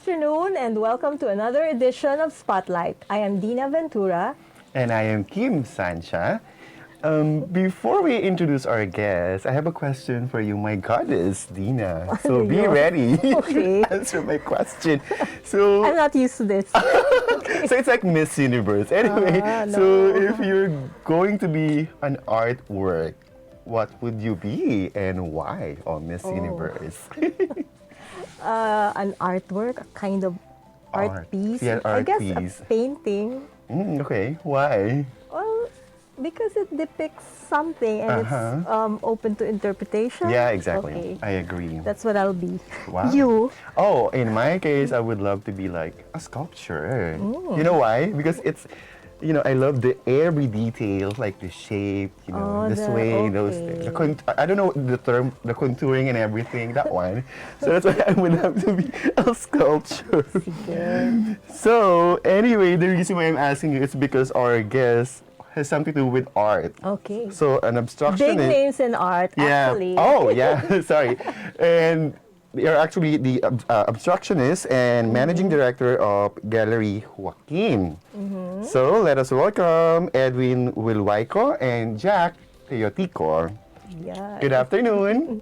afternoon and welcome to another edition of Spotlight. I am Dinah Ventura. And I am Kim Sancha. Before we introduce our guest, I have a question for you, my goddess, Dinah. So be ready Okay. to answer my question. So, I'm not used to this. so it's like Miss Universe. Anyway, so if you're going to be an artwork, what would you be and why on Miss Universe? An artwork, a kind of art piece. Yeah, I art guess piece. a painting. Okay, why? Well, because it depicts something and it's open to interpretation. Yeah, exactly. Okay. I agree. That's what I'll be. Wow. You. Oh, in my case, I would love to be like a sculpture. You know why? Because it's, I love the every detail, like the shape, the sway, those things. I don't know the term, the contouring and everything, that one. So that's why I would love to be a sculpture. Sige. So, anyway, the reason why I'm asking you is because our guest has something to do with art. Okay. So, an abstractionist. Big names in art, Yeah. actually. Oh, yeah. Sorry. And you're actually the abstractionist and managing director of Galerie, Joaquin. So let us welcome Edwin Wilwayco and Jack Teotico. Yeah. Good afternoon.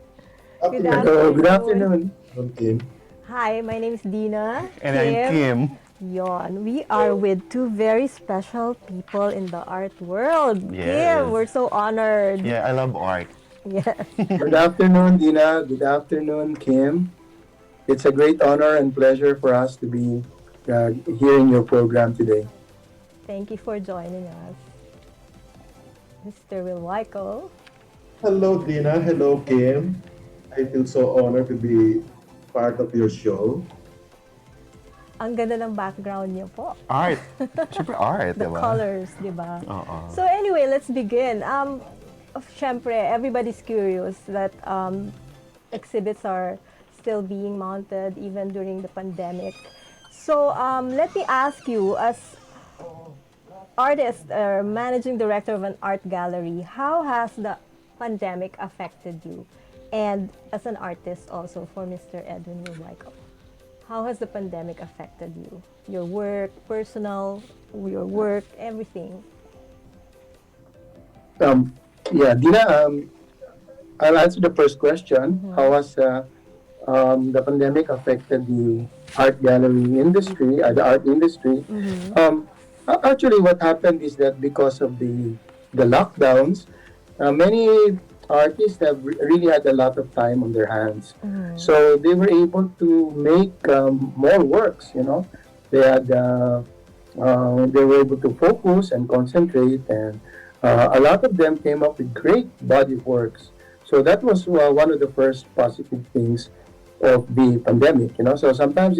Good Hello, good afternoon. afternoon. Okay. Hi, my name is Dinah. And I'm Kim. Yon. We are with two very special people in the art world. Yes. Kim, we're so honored. Yeah, I love art. Yes. Good afternoon, Dina. Good afternoon, Kim. It's a great honor and pleasure for us to be here in your program today. Thank you for joining us. Mr. Wilwayco. Hello, Dina. Hello, Kim. I feel so honored to be part of your show. Ang ganda ng background niyo po. Art. Super art, The diba? colors, di ba? Oo. So anyway, let's begin. Syempre, everybody's curious that exhibits are still being mounted even during the pandemic. So let me ask you, as artist or managing director of an art gallery, how has the pandemic affected you? And as an artist also for Mr. Edwin Wilwayco, how has the pandemic affected you? Your work, personal, your work, everything. Yeah, Dina, I'll answer the first question. How has the pandemic affected the art gallery industry, the art industry? Actually, what happened is that because of the lockdowns, many artists have really had a lot of time on their hands. So they were able to make more works, They had, they were able to focus and concentrate, and a lot of them came up with great body of works. So that was one of the first positive things of the pandemic, So sometimes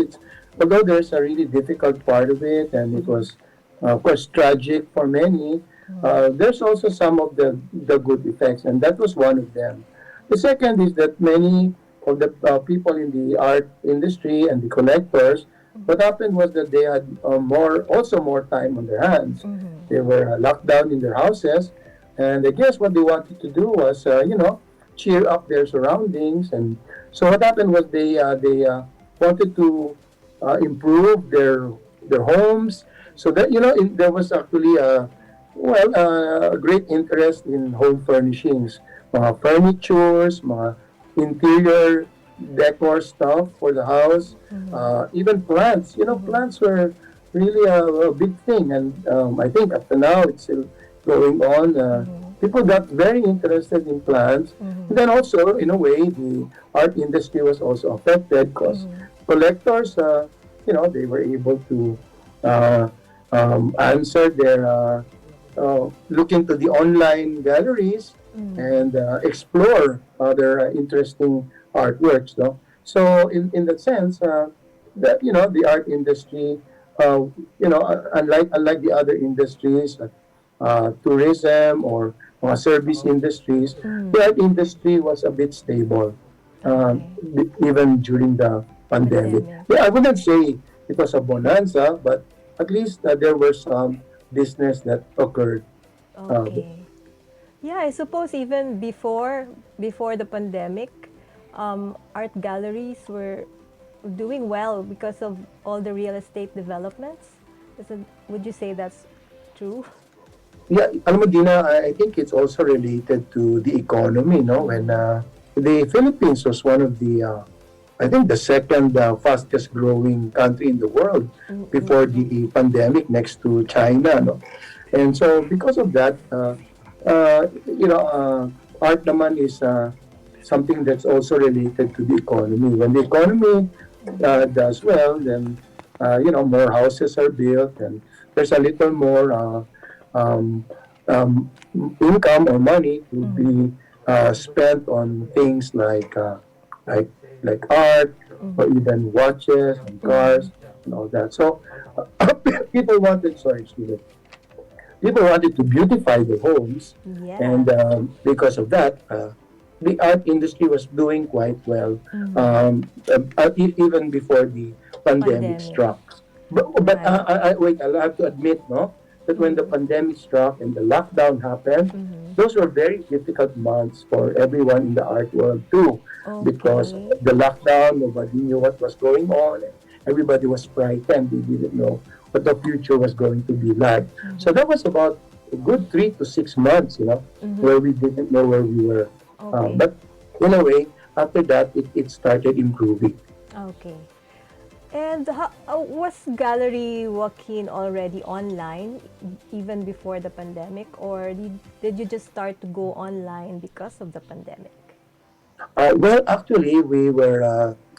although there's a really difficult part of it, and it was, of course, tragic for many, there's also some of the good effects, and that was one of them. The second is that many of the people in the art industry and the collectors, what happened was that they had more time on their hands. They were locked down in their houses, and I guess what they wanted to do was, cheer up their surroundings. And so what happened was they wanted to improve their homes, so that there was actually a great interest in home furnishings, mga furnitures, mga interior decor stuff for the house, even plants. Plants were really a big thing, and I think up to now it's still going on. People got very interested in plants. And then also, in a way, the art industry was also affected because collectors, they were able to answer their, look into the online galleries and explore other interesting artworks. No? So in that sense, that the art industry, unlike the other industries, tourism or service industries, the art industry was a bit stable, even during the pandemic. Yeah, I wouldn't say it was a bonanza, but at least there were some business that occurred. Okay. Yeah, I suppose even before the pandemic, art galleries were doing well because of all the real estate developments? Would you say that's true? Yeah, alam mo, Dina, I think it's also related to the economy, no? When the Philippines was one of the, I think the second fastest growing country in the world before the pandemic, next to China, no? And so because of that, art naman is something that's also related to the economy. When the economy does well, then more houses are built, and there's a little more um, um, income or money to be spent on things like like art or even watches and cars and all that. So people wanted, sorry, excuse me, people wanted to beautify their homes, Yeah. and because of that, the art industry was doing quite well, even before the pandemic Pandemic. struck. But Right. wait, I'll have to admit, no, that when the pandemic struck and the lockdown happened, those were very difficult months for everyone in the art world too, because Okay. the lockdown, nobody knew what was going on, and everybody was frightened. They didn't know what the future was going to be like. So that was about a good 3 to 6 months, where we didn't know where we were. Okay. But in a way, after that, it started improving. Okay. And was Gallery Joaquin already online even before the pandemic, or did you just start to go online because of the pandemic? Well, actually, we were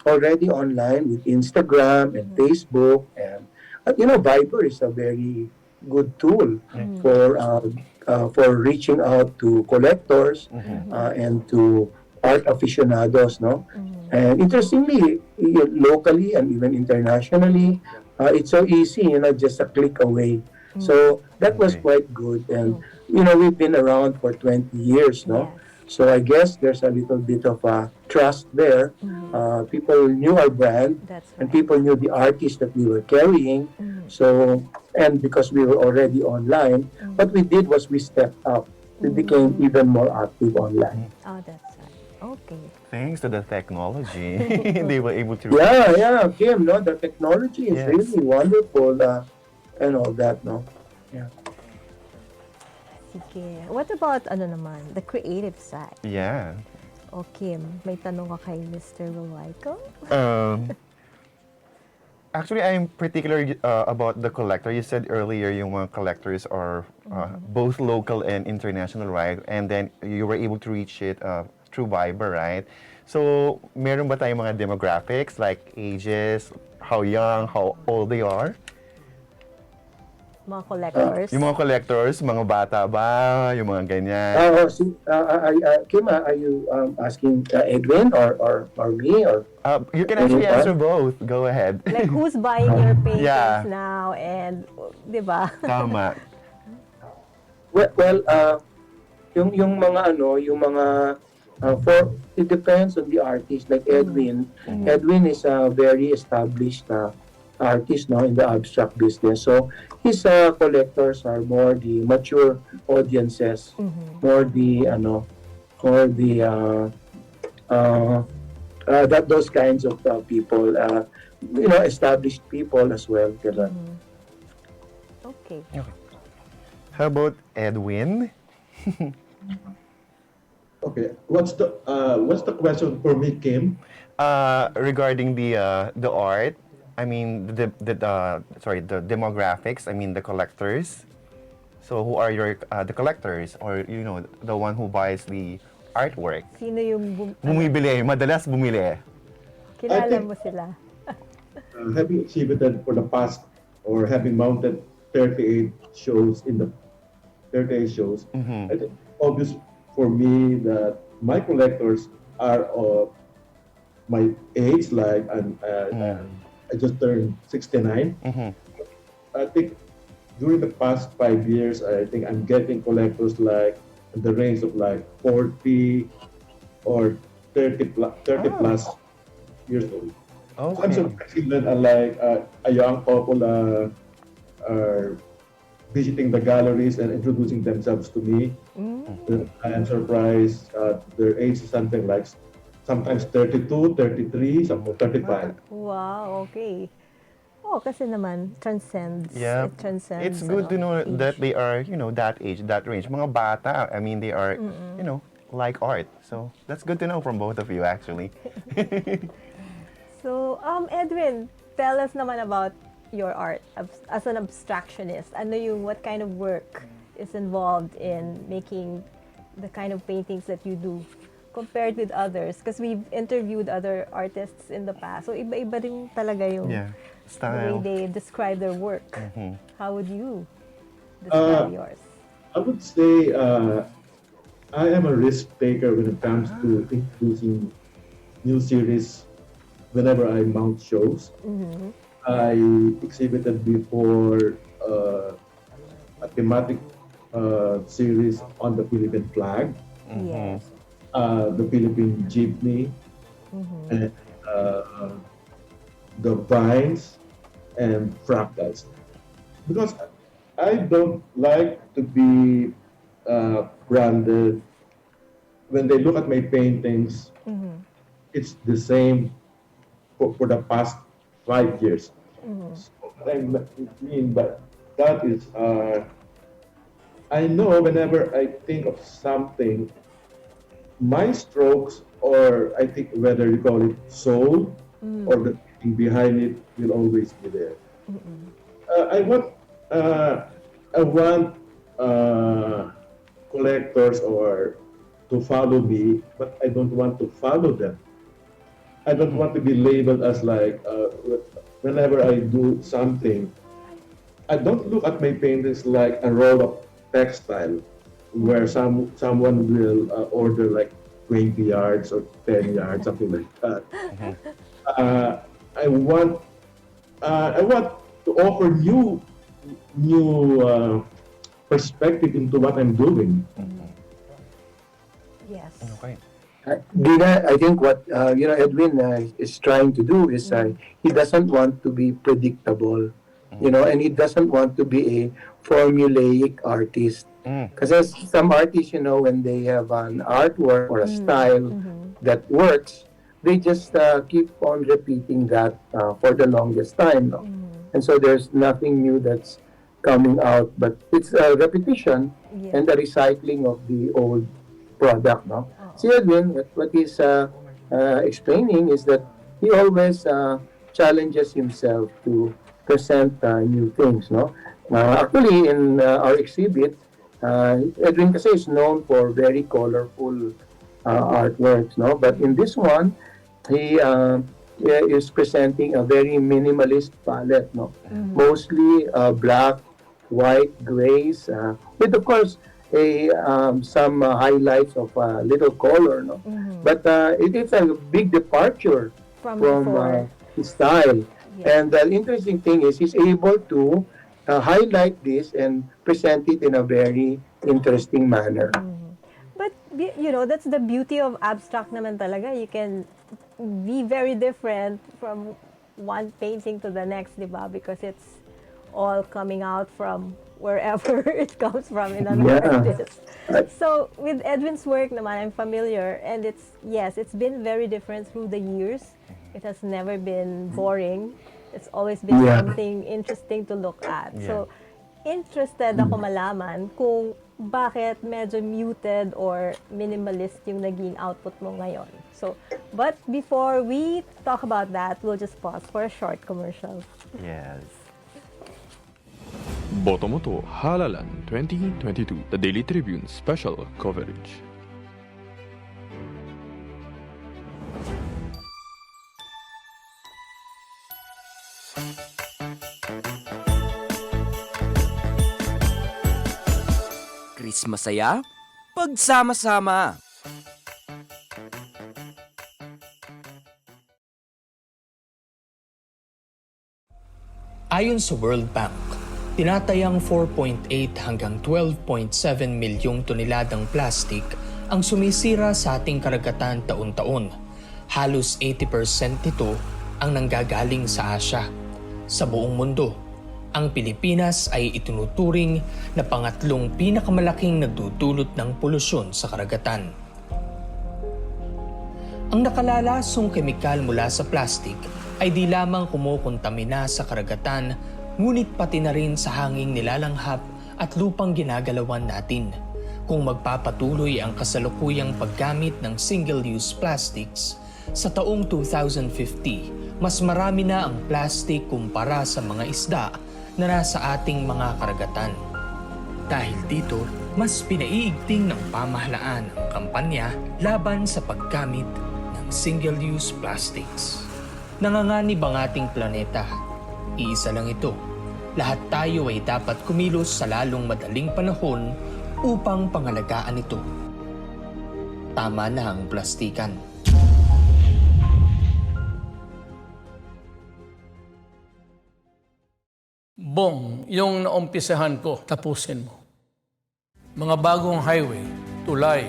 already online with Instagram and Facebook, and Viber is a very good tool for reaching out to collectors and to art aficionados, no. And interestingly, locally and even internationally, it's so easy, just a click away. So that was Okay. quite good, and we've been around for 20 years, no. Yes. So I guess there's a little bit of trust there. People knew our brand, That's and right. people knew the artist that we were carrying. So, and because we were already online, what we did was we stepped up. We became even more active online. Oh, that's right. Okay. Thanks to the technology, they were able to. Yeah, yeah, Kim, no, the technology is Yes. really wonderful, and all that, no. Yeah. Sige. What about the creative side? Yeah. Okay, may tanong ka kay Mr. Wilwayco? Um, Actually, I'm particular about the collector. You said earlier yung mga collectors are both local and international, right? And then you were able to reach it through Viber, right? So, meron ba tayong mga demographics like ages, how young, how old they are? Mga collectors? Yung mga collectors, mga bata ba? Yung mga ganyan? Kim, are you asking Edwin or me or? You can actually Anyone? answer both. Go ahead. Like, who's buying your paintings Yeah. now? And, di ba? Tama. Well, yung mga for it depends on the artist. Like Edwin, Edwin is a very established artist, no, in the abstract business. So his collectors are more the mature audiences, more the more the that those kinds of people, established people as well. Ganun. Okay. How about Edwin? Okay, what's the question for me, Kim? Regarding the art, I mean the demographics. I mean the collectors. So who are your the collectors, or the one who buys the artwork? Sino yung Bumibili, madalas bumili. kilala I think- mo sila? Having exhibited for the past, or having mounted 38 shows in the 38 shows, I think obvious for me that my collectors are of my age. Like I just turned 69. I think during the past 5 years, I think I'm getting collectors like in the range of like 40 or 30 plus years old. So I'm Okay. surprised that like a young couple are visiting the galleries and introducing themselves to me. I am surprised their age is something like sometimes 32, 33, some 35. Wow, okay. Oh, kasi naman, transcends. Yeah, It transcends. it's good to know age. that they are, that age, that range. Mga bata, I mean, they are, like art. So that's good to know from both of you, actually. So, Edwin, tell us naman about your art as an abstractionist. What kind of work is involved in making the kind of paintings that you do compared with others? Because we've interviewed other artists in the past. So, iba-iba rin talaga yung Yeah, the style. way they describe their work. How would you Uh, describe yours? I would say I am a risk taker when it comes to introducing new series whenever I mount shows. I exhibited before a thematic series on the Philippine flag, Yes. the Philippine jeepney, and the vines and fractals. Because I don't like to be branded. When they look at my paintings, it's the same for the past 5 years. So what I mean by that is, I know whenever I think of something, my strokes, or I think whether you call it soul or the thing behind it, will always be there. I want collectors or to follow me, but I don't want to follow them. I don't want to be labeled as like whenever I do something, I don't look at my paintings like a roll of textile where someone will order like 20 yards or 10 yards, something like that. Uh, I want to offer new perspective into what I'm doing. Yes. Okay. Dina, I think what Edwin is trying to do is he doesn't want to be predictable, and he doesn't want to be a formulaic artist. Because some artists, when they have an artwork or a style that works, they just keep on repeating that for the longest time. No? And so there's nothing new that's coming out, but it's a repetition and the recycling of the old product. No? See, Edwin, what he's explaining is that he always challenges himself to present new things. No? Actually, in our exhibit, Edwin kasi is known for very colorful artworks. No? But in this one, he is presenting a very minimalist palette. No? Mostly black, white, grays, with of course some highlights of little color, no? But it is a big departure from his style. And the interesting thing is he's able to highlight this and present it in a very interesting manner. But, that's the beauty of abstract naman talaga. You can be very different from one painting to the next, di ba? Because it's all coming out from wherever it comes from in another artist. So with Edwin's work naman, I'm familiar, and it's been very different through the years. It has never been boring. It's always been something interesting to look at. So interested ako malaman kung bakit medyo muted or minimalist yung naging output mo ngayon. So, but before we talk about that, we'll just pause for a short commercial. Yes. Boto mo to, Halalan 2022, the Daily Tribune special coverage. Chris masaya, pagsama-sama. Ayon sa World Bank, tinatayang 4.8 hanggang 12.7 milyong toneladang plastik ang sumisira sa ating karagatan taon-taon. Halos 80% nito ang nanggagaling sa Asya. Sa buong mundo, ang Pilipinas ay itinuturing na pangatlong pinakamalaking nagdudulot ng polusyon sa karagatan. Ang nakalalasong kemikal mula sa plastic ay di lamang kumukontamina sa karagatan, ngunit pati na rin sa hanging nilalanghap at lupang ginagalawan natin. Kung magpapatuloy ang kasalukuyang paggamit ng single-use plastics, sa taong 2050, mas marami na ang plastic kumpara sa mga isda na nasa ating mga karagatan. Dahil dito, mas pinaiigting ng pamahalaan ang kampanya laban sa paggamit ng single-use plastics. Nanganganib ang ating planeta. Iisa lang ito. Lahat tayo ay dapat kumilos sa lalong madaling panahon upang pangalagaan ito. Tama na ang plastikan. Bong, yung naumpisahan ko, tapusin mo. Mga bagong highway, tulay,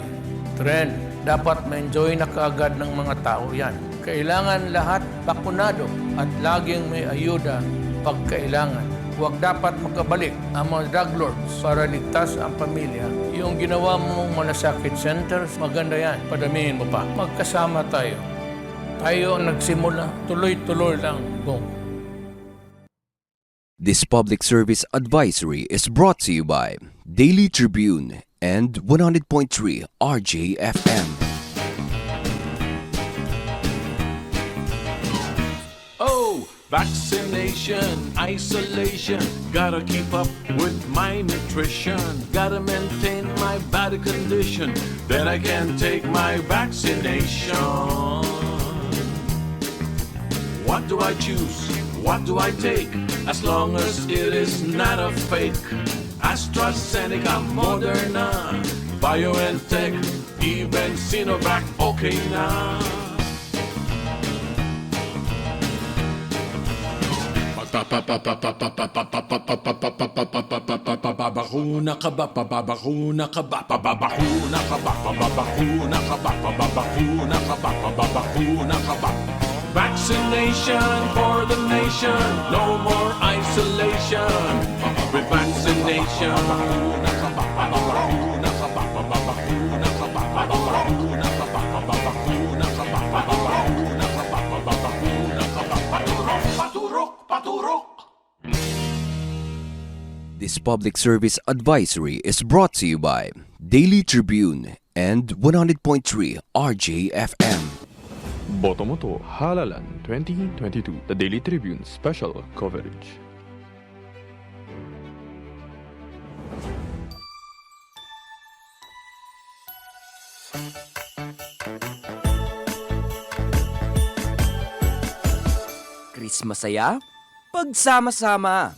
tren, dapat ma-enjoy na kaagad ng mga tao yan. Kailangan lahat bakunado at laging may ayuda pag kailangan. Huwag dapat makabalik ang mga drug lords para ligtas ang pamilya. Yung ginawa mong malasakit centers, maganda yan. Padamihin mo pa. Magkasama tayo. Tayo ang nagsimula, tuloy-tuloy lang, Bong. This public service advisory is brought to you by Daily Tribune and 100.3 RJFM. Oh, vaccination, isolation. Gotta keep up with my nutrition. Gotta maintain my body condition. Then I can take my vaccination. What do I choose? What do I take? As long as it is not a fake. AstraZeneca, Moderna, BioNTech, even Sinovac, okay na. Babakuna ka ba? Babakuna ka ba? Babakuna ka ba? Babakuna ka ba? Babakuna ka ba? Babakuna ka ba? Vaccination for the nation, no more isolation. With vaccination, babakuna ka ba? Babakuna ka ba? Babakuna ka ba? Babakuna ka ba? Babakuna ka ba? Babakuna ka ba? Babakuna ka ba? Paturok, paturok, paturok. This public service advisory is brought to you by Daily Tribune and 100.3 RJFM. Botomoto Halalan 2022, the Daily Tribune special coverage. Chris Masaya, pagsama-sama.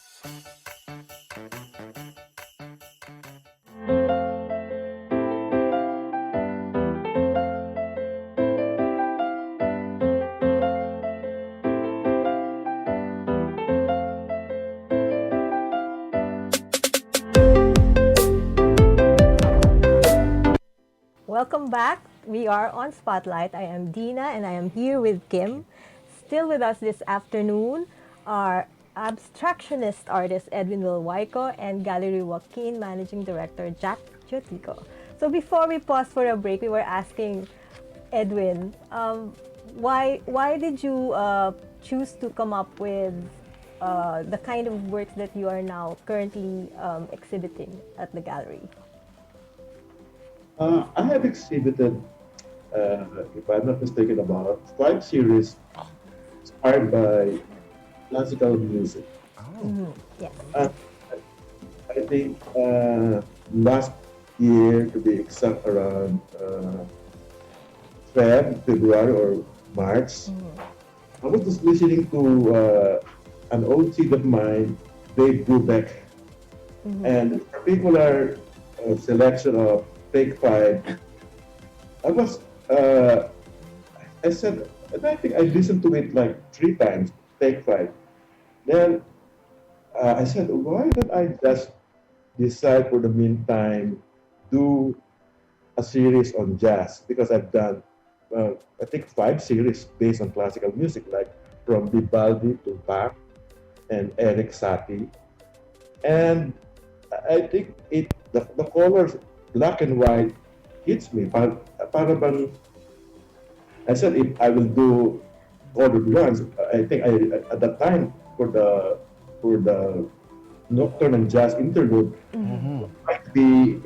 Welcome back. We are on Spotlight. I am Dinah and I am here with Kim. Still with us this afternoon are Abstractionist artist Edwin Wilwayco and Galerie Joaquin Managing Director Jack Teotico. So before we pause for a break, we were asking Edwin, why did you choose to come up with the kind of works that you are now currently exhibiting at the gallery? I have exhibited, if I'm not mistaken, about 5 series inspired by classical music. Mm-hmm. Yes. I think last year, to be exact, around February or March, I was just listening to an old seed of mine, Dave Brubeck, and a particular selection of Take 5. I said, and I think I listened to it like 3 times, Take 5. Then I said, why don't I just decide for the meantime, do a series on jazz? Because I've done, I think 5 series based on classical music, like from Vivaldi to Bach and Eric Satie. And I think the colors, black and white, hits me. Para bang I said if I will do colored ones, I think at that time for the nocturne and jazz interlude, might be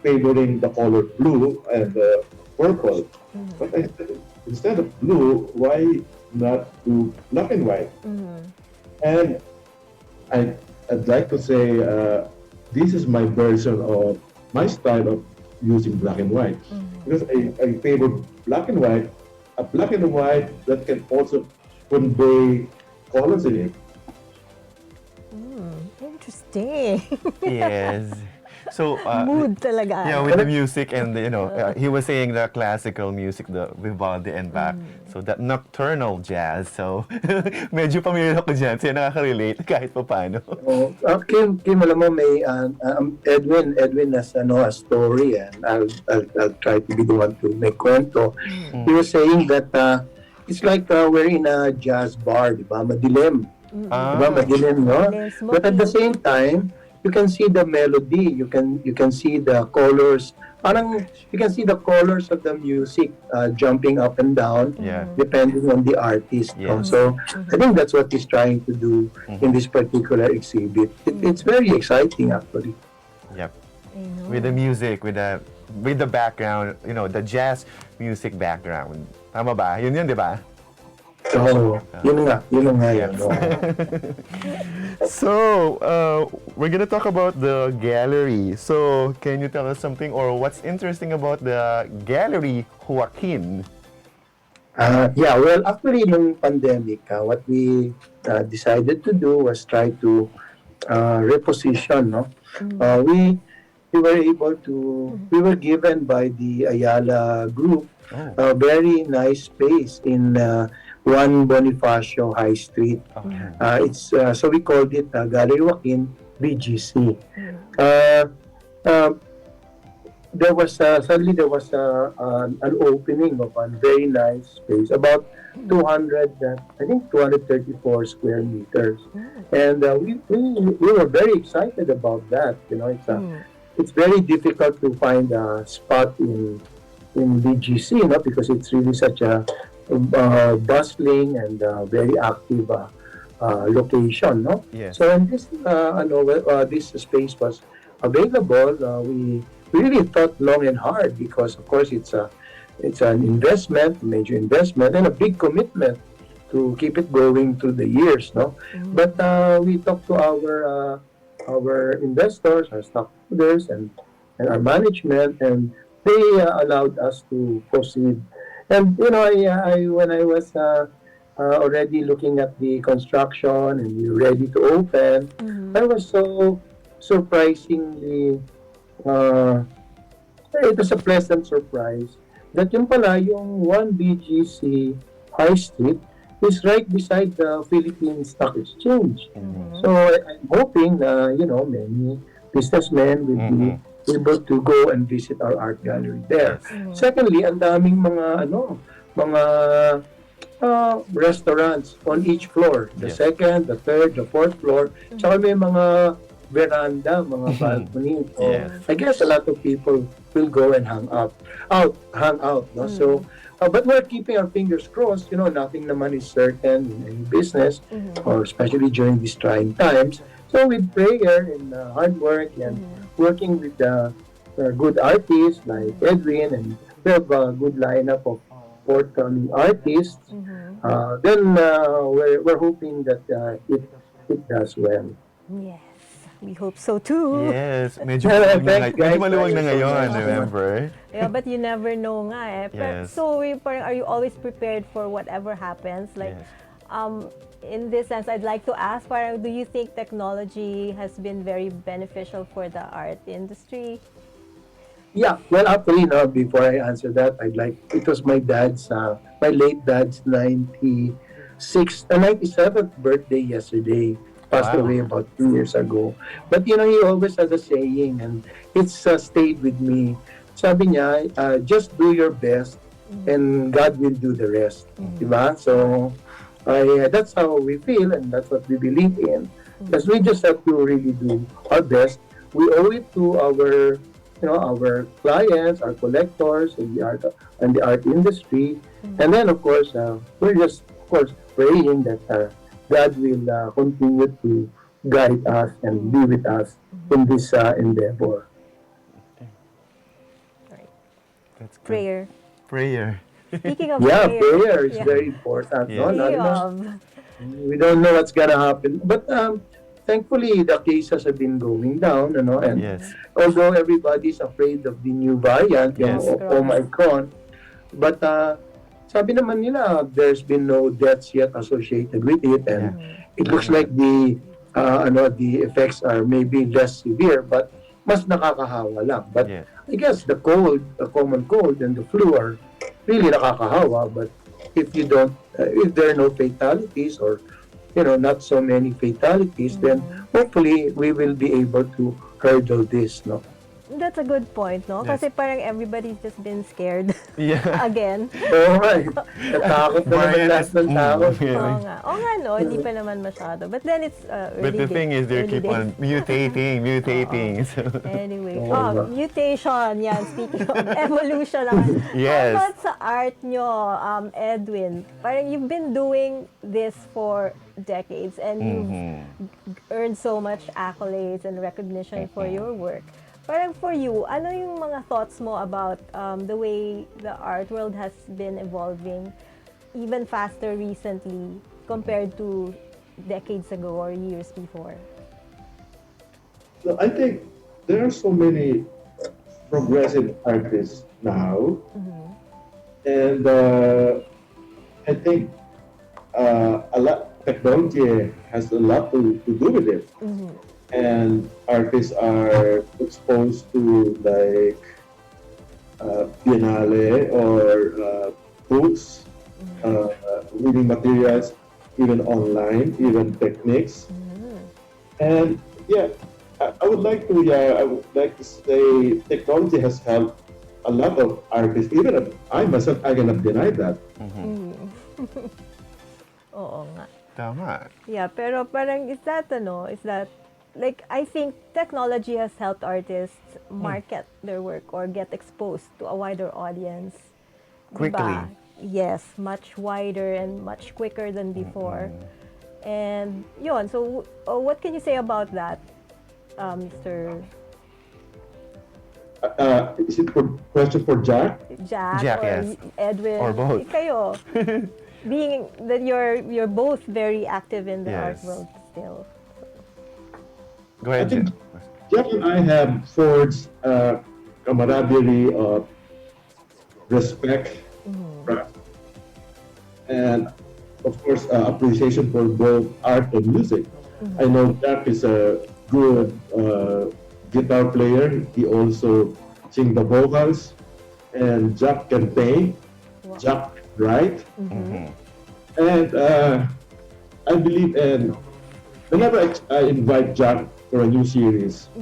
favoring the color blue and purple. But I said, instead of blue, why not do black and white? And I'd like to say this is my version of my style of using black and white, because I favor black and white, a black and white that can also convey colors in it. Interesting. Yes. So Mood talaga. yeah, with the music and he was saying the classical music, the Vivaldi and Bach. So that nocturnal jazz. So medyo familiar ako dyan. So nakaka-relate kahit pa paano. Kim, alam mo, may Edwin has a story, and I'll try to be the one to make kwento. He was saying that it's like we're in a jazz bar, di ba? Madilim. Diba? Madilim, no? But at the same time, you can see the melody, you can see the colors. Parang you can see the colors of the music jumping up and down, depending on the artist. No? So I think that's what he's trying to do in this particular exhibit. It's very exciting, actually. Yep. With the music, with the background, the jazz music background. Tama ba? Yun, di ba? So, yun nga yan. So, we're gonna talk about the gallery. So, can you tell us something, or what's interesting about the gallery, Joaquin? Well, actually, nung pandemic, what we decided to do was try to reposition, no? We were given by the Ayala Group a very nice space in 1 Bonifacio High Street. It's so we called it Galerie Joaquin BGC. There was suddenly an opening of a very nice space, about 234 square meters, and we were very excited about that. It's very difficult to find a spot in BGC, because it's really such a bustling and very active location, no? Yes. So when this space was available, we really thought long and hard, because of course it's an investment, major investment, and a big commitment to keep it going through the years, no? But we talked to our investors, our stockholders, and our management, and they allowed us to proceed. And when I was already looking at the construction and we were ready to open, I was so surprisingly, it was a pleasant surprise that yung 1 BGC High Street is right beside the Philippine Stock Exchange. So I'm hoping many businessmen will be able to go and visit our art gallery there. Secondly, ang daming mga restaurants on each floor. The second, the third, the fourth floor. Tsaka may mga veranda, mga balcony. So I guess a lot of people will go and hang out. No? So, but we're keeping our fingers crossed. Nothing naman is certain in any business, or especially during these trying times. So with prayer and hard work and working with good artists like Edwin, and we have a good lineup of forthcoming artists, then we're hoping that it does well. Yes, we hope so too. Yes, medyo maluwag na ngayon, remember? Yeah, but you never know nga eh. Yes. So, are you always prepared for whatever happens? Like, in this sense, I'd like to ask, do you think technology has been very beneficial for the art industry? Yeah, well, actually, before I answer that, it was my late dad's 97th birthday yesterday. Passed away about 2 years ago. But, he always has a saying, and it's stayed with me. Sabi niya, just do your best, and God will do the rest. Diba? So, that's how we feel, and that's what we believe in. Because we just have to really do our best. We owe it to our our clients, our collectors in the art industry. And then, of course, we're just, of course, praying that God will continue to guide us and be with us in this endeavor. Right. That's good. Prayer. Prayer. Speaking of Prayer is very important. Yeah. No? Speaking Lalo of, na, we don't know what's gonna happen, but thankfully the cases have been going down, and Yes. although everybody's afraid of the new variant, Yes. yung Omicron, but sabi naman nila there's been no deaths yet associated with it, and it looks like the effects are maybe less severe, but mas nakakahawa lang. But Yeah. I guess the common cold and the flu are really nakakahawa, but if there are no fatalities or not so many fatalities, then hopefully we will be able to hurdle this, no? that's a good point, no? Yes. Kasi parang everybody's just been scared Yeah. again. Oo nga, natakot na naman lahat ng tao. Oo nga, no? Hindi pa naman masyado. But then it's But the thing is, they early keep days. on mutating. So. Anyway, Oo. mutation, yan. Speaking of evolution naman. Yes. How about sa art nyo, Edwin? Parang you've been doing this for decades and you've earned so much accolades and recognition for your work. Parang for you, ano yung mga thoughts mo about the way the art world has been evolving even faster recently compared to decades ago or years before? So I think there are so many progressive artists now, and I think technology has a lot to do with it. And artists are exposed to like biennale or books, reading materials, even online, even techniques. And I would like to say technology has helped a lot of artists. Even if I myself, I cannot deny that. Oo nga. Tama. Yeah, pero parang is that like I think technology has helped artists market their work or get exposed to a wider audience. Quickly. Diba? Yes, much wider and much quicker than before. And yun, so what can you say about that, Mr. Is it a question for Jack? Jack or yes. Edwin? Or both. Kayo. Being that you're both very active in the art Yes. world still. Go ahead, I think Jim. Jack and I have forged camaraderie of respect, and of course appreciation for both art and music. I know Jack is a good guitar player. He also sings the vocals, and Jack can paint. Jack can write, and I believe in. Whenever I invite Jack for a new series,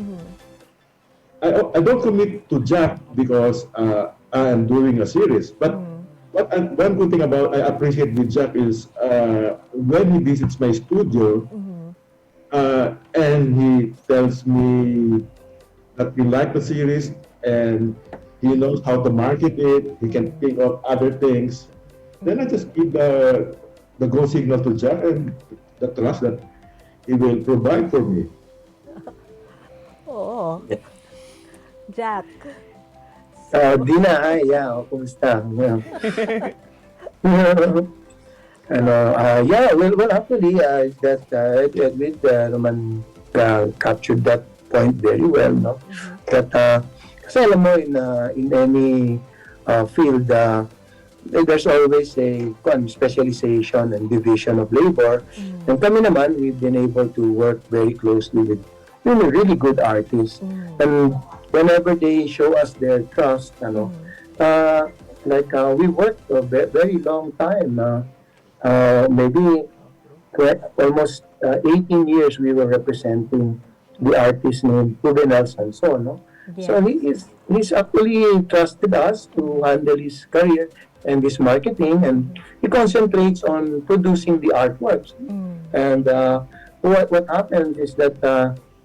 I don't commit to Jack because I am doing a series. But one good thing about I appreciate with Jack is when he visits my studio and he tells me that he likes the series and he knows how to market it, he can think of other things. Then I just give the go signal to Jack and the trust that he will provide for me. Oo. Jack. Dinah, hi, kumusta? Well, actually, that Edwin naman captured that point very well, no? That kasi alam mo in any field, there's always a specialization and division of labor. And kami naman, we've been able to work very closely with really good artists. And whenever they show us their trust, we worked a very long time. Maybe almost 18 years we were representing the artist named Juvenal Sanso, no? Yes. So he's actually trusted us to handle his career and his marketing, and he concentrates on producing the artworks. And what happens is that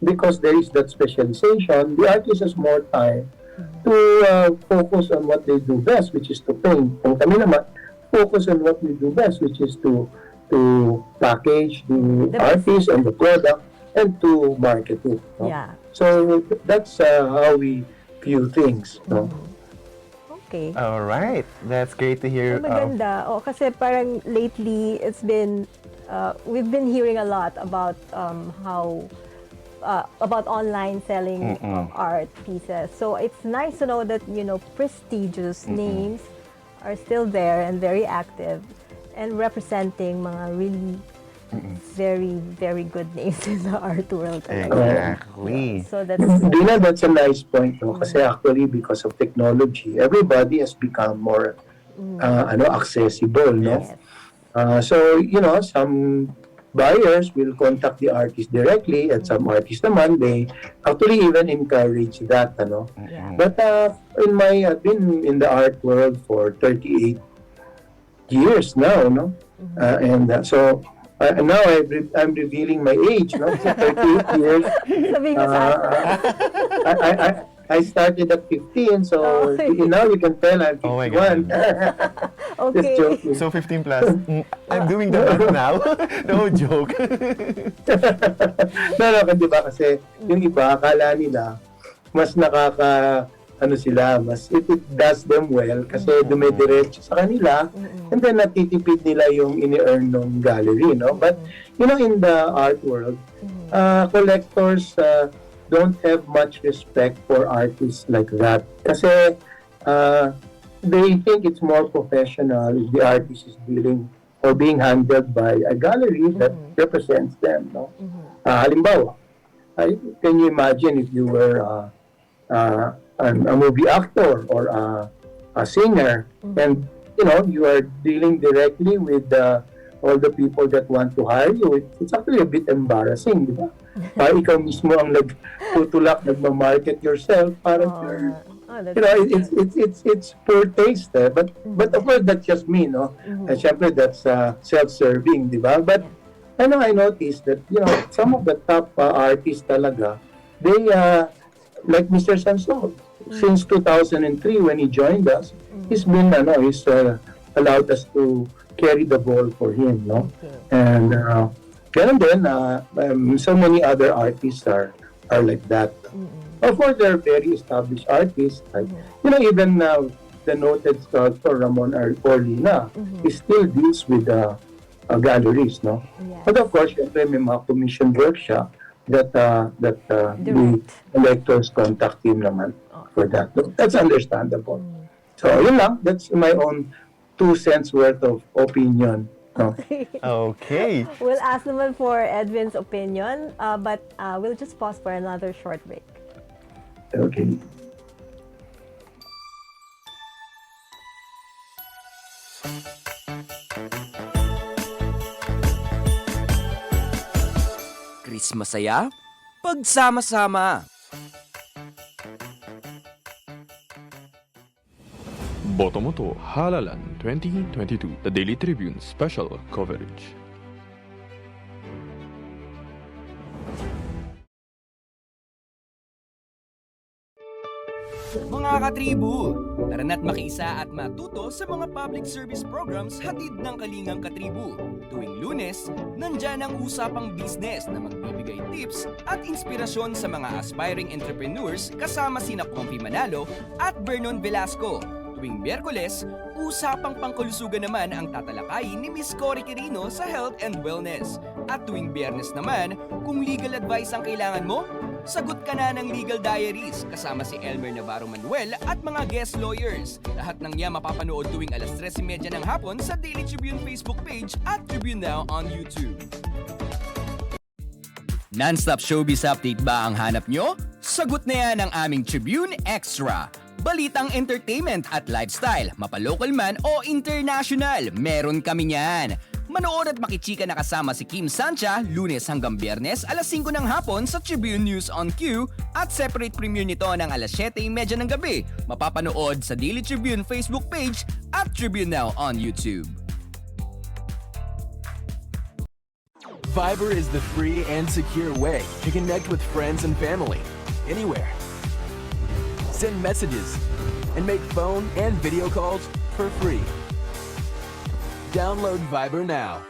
because there is that specialization, the artist has more time to focus on what they do best, which is to paint. Kung kami naman, focus on what we do best, which is to package the artist and the product and to market it. No? Yeah. So that's how we view things. No? Okay. All right. That's great to hear. Maganda. Kasi parang lately, it's been, we've been hearing a lot about about online selling art pieces. So it's nice to know that, prestigious names are still there and very active and representing mga really very, very good names in the art world. Exactly. So that's Dinah, that's a nice point. No? Kasi actually, because of technology, everybody has become more accessible. No? Yes. So, some buyers will contact the artist directly, and some artists naman, they actually even encourage that. Yeah. But I've been in the art world for 38 years now, no? So now I'm revealing my age, no? So 38 years. Sabihin ko sa I started at 15, so now you can tell I'm 51. Oh my God. Just Okay. joking. So 15 plus. I'm doing the math now. No joke. No, di ba? Kasi yung iba, akala nila, mas it does them well kasi dumediretso sa kanila and then natitipid nila yung ini-earn ng gallery, no? But, in the art world, collectors don't have much respect for artists like that. Kasi they think it's more professional if the artist is dealing or being handled by a gallery that represents them, no? Halimbawa, can you imagine if you were a movie actor or a singer and you are dealing directly with all the people that want to hire you? It's actually a bit embarrassing, di ba? Ikaw mismo ang nagtutulak, nagma-market yourself, parang it's poor taste, but of course that's just me, no? And syempre that's self-serving, di ba? But I noticed that some of the top artists talaga, they like Mr. Sancha, since 2003 when he joined us, he's been he's allowed us to carry the ball for him, no? And then so many other artists are like that. Of course, there are very established artists, like even the noted sculptor Ramon Orlina, he still deals with galleries, no? Yes. But of course, syempre may mga commission work siya that the collectors contact him naman for that. That's understandable. So yun lang, that's my own 2 cents worth of opinion. No? Okay. We'll ask naman for Edwin's opinion, but we'll just pause for another short break. Okay. Chris masaya? Pagsama-sama! Botomoto Halalan 2022, the Daily Tribune special coverage. Mga katribu, tara na't makiisa at matuto sa mga public service programs hatid ng Kalingang Katribu. Tuwing Lunes, nandyan ang usapang business na magbibigay tips at inspirasyon sa mga aspiring entrepreneurs kasama sina Confi Manalo at Vernon Velasco. Tuwing Miyerkules, usapang pangkalusugan naman ang tatalakayin ni Miss Cory Quirino sa Health and Wellness. At tuwing Biyernes naman, kung legal advice ang kailangan mo, sagot ka na ng Legal Diaries kasama si Elmer Navarro Manuel at mga guest lawyers. Lahat ng niya mapapanood tuwing alas 3:30 ng hapon sa Daily Tribune Facebook page at Tribune Now on YouTube. Non-stop showbiz update ba ang hanap nyo? Sagot na yan ang aming Tribune Extra. Balitang entertainment at lifestyle, mapa-local man o international, meron kami niyan. Manood at makichika na kasama si Kim Sancha Lunes hanggang Biyernes alas 5 ng hapon sa Tribune News on Q at separate premiere nito ng alas 7:30 ng gabi. Mapapanood sa Daily Tribune Facebook page at Tribune Now on YouTube. Fiverr is the free and secure way to connect with friends and family anywhere. send messages, and make phone and video calls for free. Download Viber now.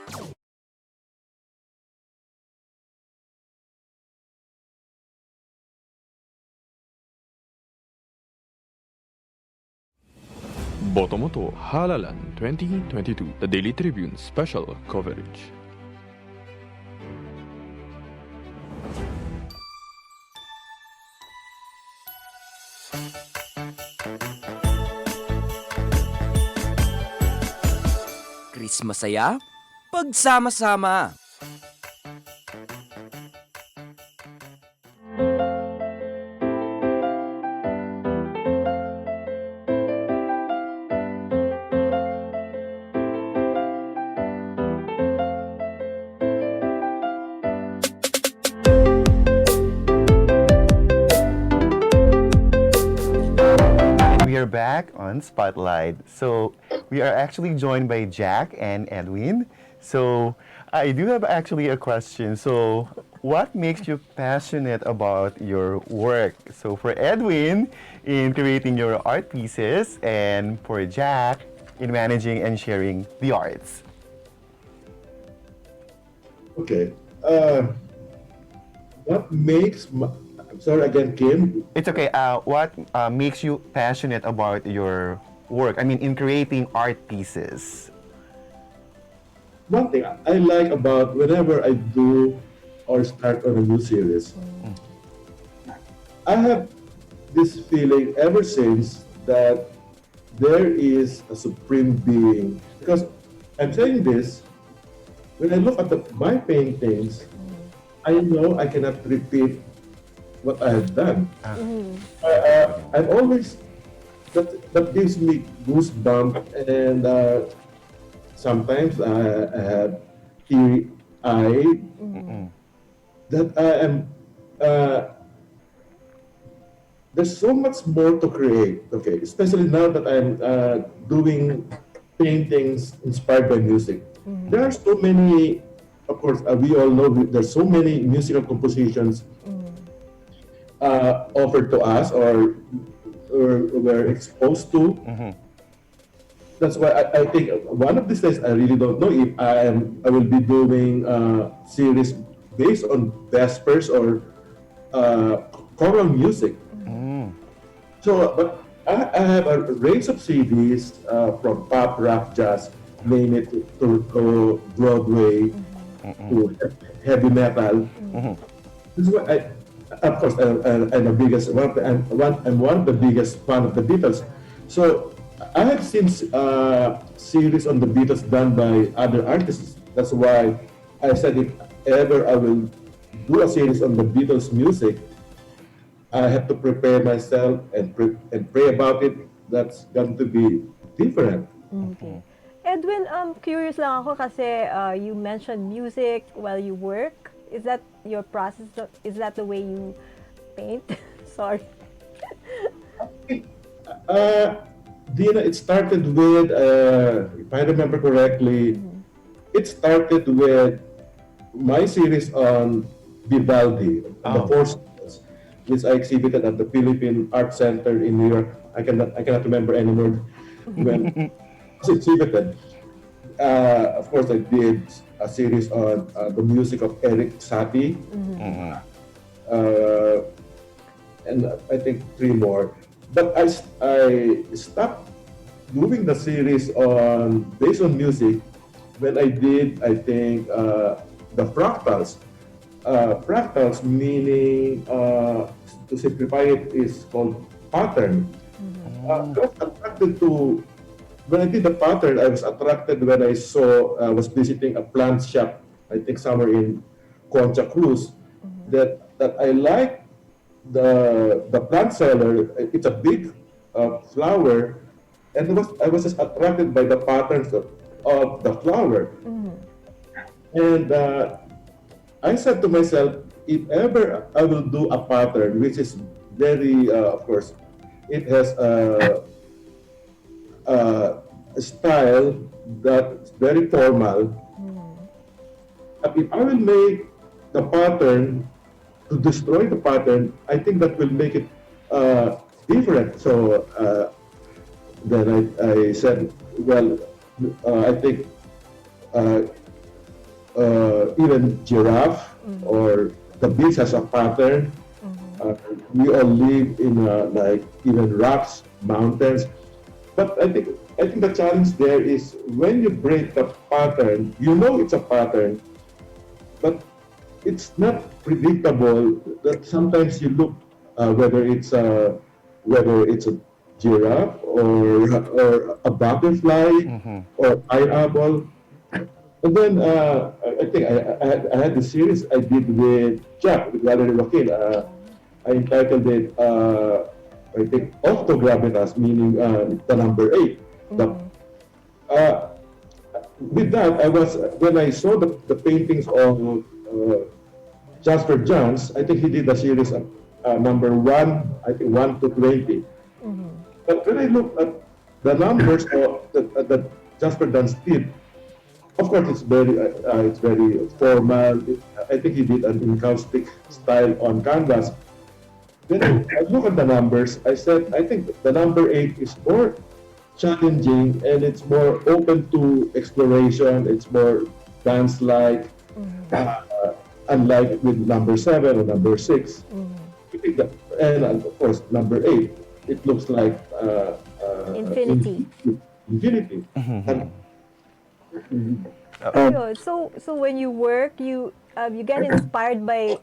Boto mo to, Halalan 2022, the Daily Tribune special coverage. Chris masaya, pagsama-sama. We are back on Spotlight. So we are actually joined by Jack and Edwin. So I do have actually a question. So what makes you passionate about your work? So for Edwin, in creating your art pieces, and for Jack, in managing and sharing the arts. Okay. What makes I'm sorry again, Kim. It's okay. What makes you passionate about your work? I mean, in creating art pieces. One thing I like about whenever I do or start on a new series, I have this feeling ever since that there is a supreme being. Because I'm saying this, when I look at my paintings, I know I cannot repeat what I have done. I've always, that gives me goosebumps, and sometimes I have teary-eyed, that I am, there's so much more to create, okay, especially now that I'm doing paintings inspired by music. There are so many, of course, we all know there's so many musical compositions offered to us or we're exposed to. That's why I think one of these days, I really don't know if I will be doing a series based on vespers or choral music. So, but I have a range of CDs from pop, rock, jazz, name it, to Broadway, to heavy metal. This is why of course, I'm the biggest one. I'm one of the biggest fan of the Beatles. So I have seen series on the Beatles done by other artists. That's why I said if ever I will do a series on the Beatles music, I have to prepare myself and pray about it. That's going to be different. Okay. Edwin, curious lang ako kasi you mentioned music while you work. Is that your process? Is that the way you paint? Sorry. Dinah, it started with, if I remember correctly, it started with my series on Vivaldi, the Four Seasons, which I exhibited at the Philippine Art Center in New York. I cannot remember anymore when it was exhibited. Of course, I did a series on the music of Eric Satie, and I think 3 more. But I stopped doing the series based on music when I did, I think, the fractals. Fractals meaning, to simplify it, is called pattern. I was attracted to, when I did the pattern, I was attracted when I was visiting a plant shop, I think somewhere in Concha Cruz, that I liked the plant seller. It's a big flower, and I was just attracted by the patterns of the flower. And I said to myself, if ever I will do a pattern, which is very, of course, it has a style that's very formal. If I will make the pattern, to destroy the pattern, I think that will make it different. So then I said, well, I think even giraffe or the beast has a pattern. We all live in like even rocks, mountains. But I think the challenge there is when you break the pattern, you know it's a pattern, but it's not predictable. That sometimes you look whether it's a giraffe or a butterfly or pineapple. And then I think I had the series I did with Jack, with Galerie Joaquin. I entitled it, I think, Octogravitas, meaning the number 8. With that, when I saw the paintings of Jasper Johns, I think he did a series of number 1, I think 1 to 20. But when I look at the numbers that Jasper Johns did, of course, it's very formal. I think he did an encaustic style on canvas. Then I look at the numbers. I said, I think the number 8 is more challenging and it's more open to exploration. It's more dance-like, unlike with number 7 or number 6. I think that, and of course, number 8, it looks like infinity. Infinity. So when you work, you get inspired by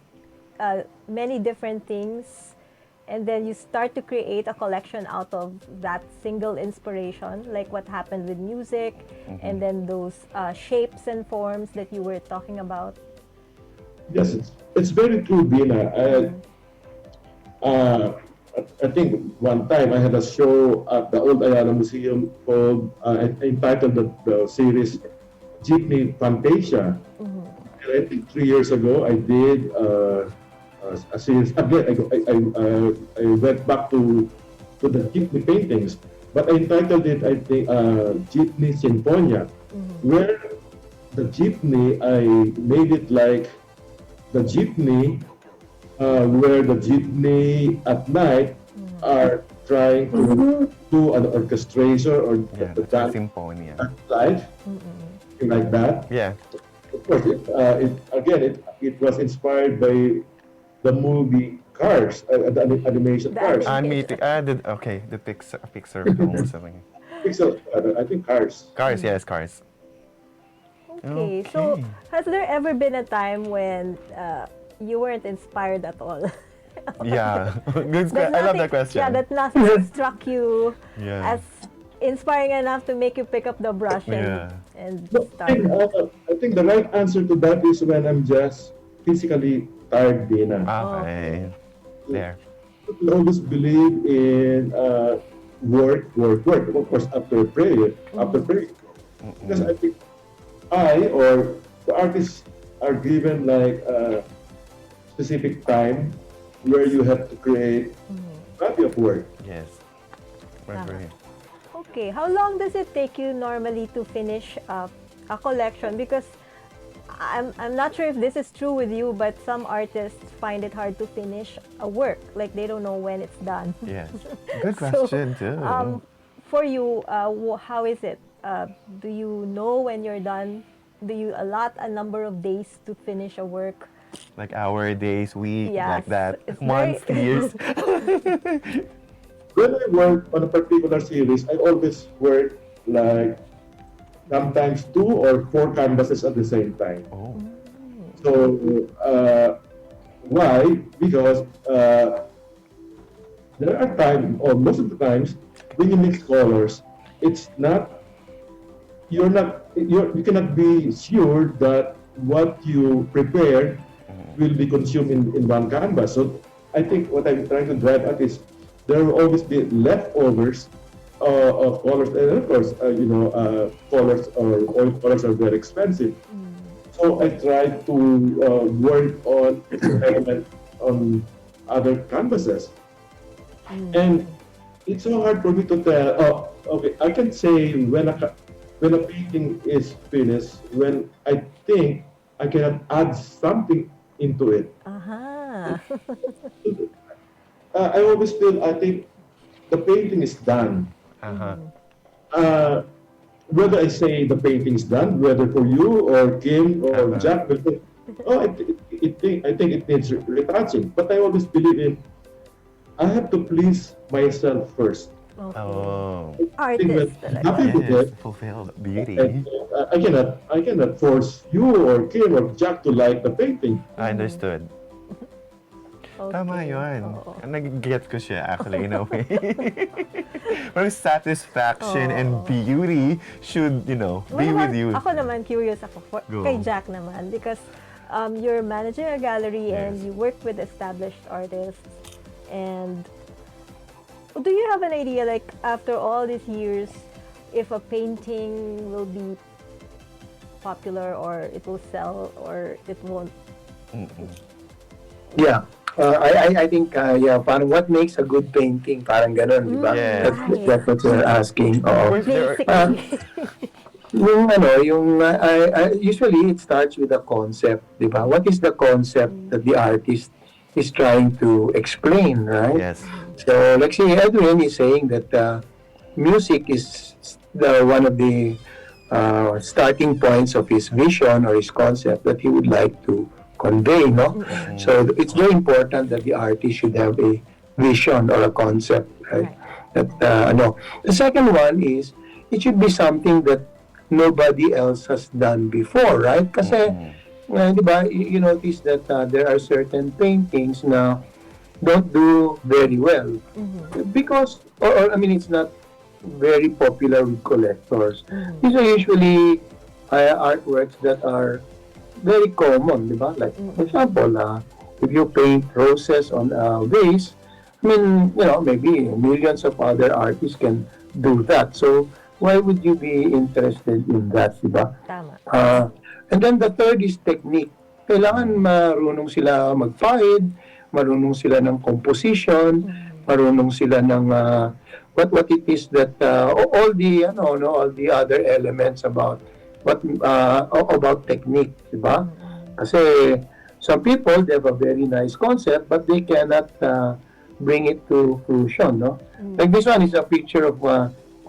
many different things, and then you start to create a collection out of that single inspiration, like what happened with music, and then those shapes and forms that you were talking about. Yes, it's very true, Dinah. I think one time I had a show at the Old Ayala Museum called, entitled the series Jeepney Fantasia. And I think 3 years ago I did a series. Again, I went back to the Jeepney paintings, but I entitled it, I think, Jeepney Sinfonia, where the jeepney, I made it like the jeepney, where the jeepney at night are trying to do an orchestration or the dance Symphonia. live, something like that. Yeah. Of course, it was inspired by the movie Cars, the animation Cars. The Pixar film or something. Pixar, I think Cars. Cars, yes, Cars. Okay, so has there ever been a time when you weren't inspired at all? Yeah, I love that question. Yeah, that nothing struck you Yeah. as inspiring enough to make you pick up the brush and start. I think the right answer to that is when I'm just physically tired, Dinah. Okay. There. I always believe in work. Of course, after prayer. Because I think or the artists are given like a specific time where you have to create a body of work. Yes. Right. Okay, how long does it take you normally to finish a collection? Because I'm not sure if this is true with you, but some artists find it hard to finish a work. Like they don't know when it's done. Yes. Good question too. For you, how is it? Do you know when you're done? Do you allot a number of days to finish a work? Like hour, days, week, Yes, like that. it's Months, years. When I work on a particular series, I always work like sometimes 2 or 4 canvases at the same time. Oh. So why? Because there are times, or most of the times, when you mix colors, it's not. You cannot be sure that what you prepared will be consumed in one canvas. So I think what I'm trying to drive at is there will always be leftovers of colors, and of course, colors or oil colors are very expensive. So I try to work on experiment on other canvases, and it's so hard for me to tell. Okay, I can say when a painting is finished, when I think I can add something into it. I always feel, I think, the painting is done. Whether I say the painting is done, whether for you or Kim or Jack will say, oh, I think it needs retouching. But I always believe in, I have to please myself first. Oh. Artist. Happy with it. Fulfill beauty. I cannot force you or Kim or Jack to like the painting. I understood. Okay. Tama yun. Nag-get ko siya actually in a way. Parang satisfaction and beauty should, be with you. Ako naman, curious ako kay Jack naman because you're managing a gallery and you work with established artists. And do you have an idea, like, after all these years, if a painting will be popular or it will sell or it won't? Yeah. I think, parang what makes a good painting, parang ganun, di ba? Yeah. That's what you're asking. Usually it starts with a concept, di ba? What is the concept that the artist is trying to explain, right? Yes. So, like say, Edwin is saying that music is one of the starting points of his vision or his concept that he would like to convey, no? So it's very important that the artist should have a vision or a concept, right? That The second one is it should be something that nobody else has done before, right? Kasi, di ba, you notice that there are certain paintings na don't do very well because, or I mean, it's not very popular with collectors. These are usually artworks that are very common, di ba? Like, for example, if you paint roses on a vase, I mean, maybe millions of other artists can do that. So, why would you be interested in that, di ba? Tama. And then the third is technique. Kailangan marunong sila magpahid, marunong sila ng composition, marunong sila ng what it is that all the other elements about about technique, di ba? Kasi some people, they have a very nice concept, but they cannot bring it to fruition, no? Like this one is a picture of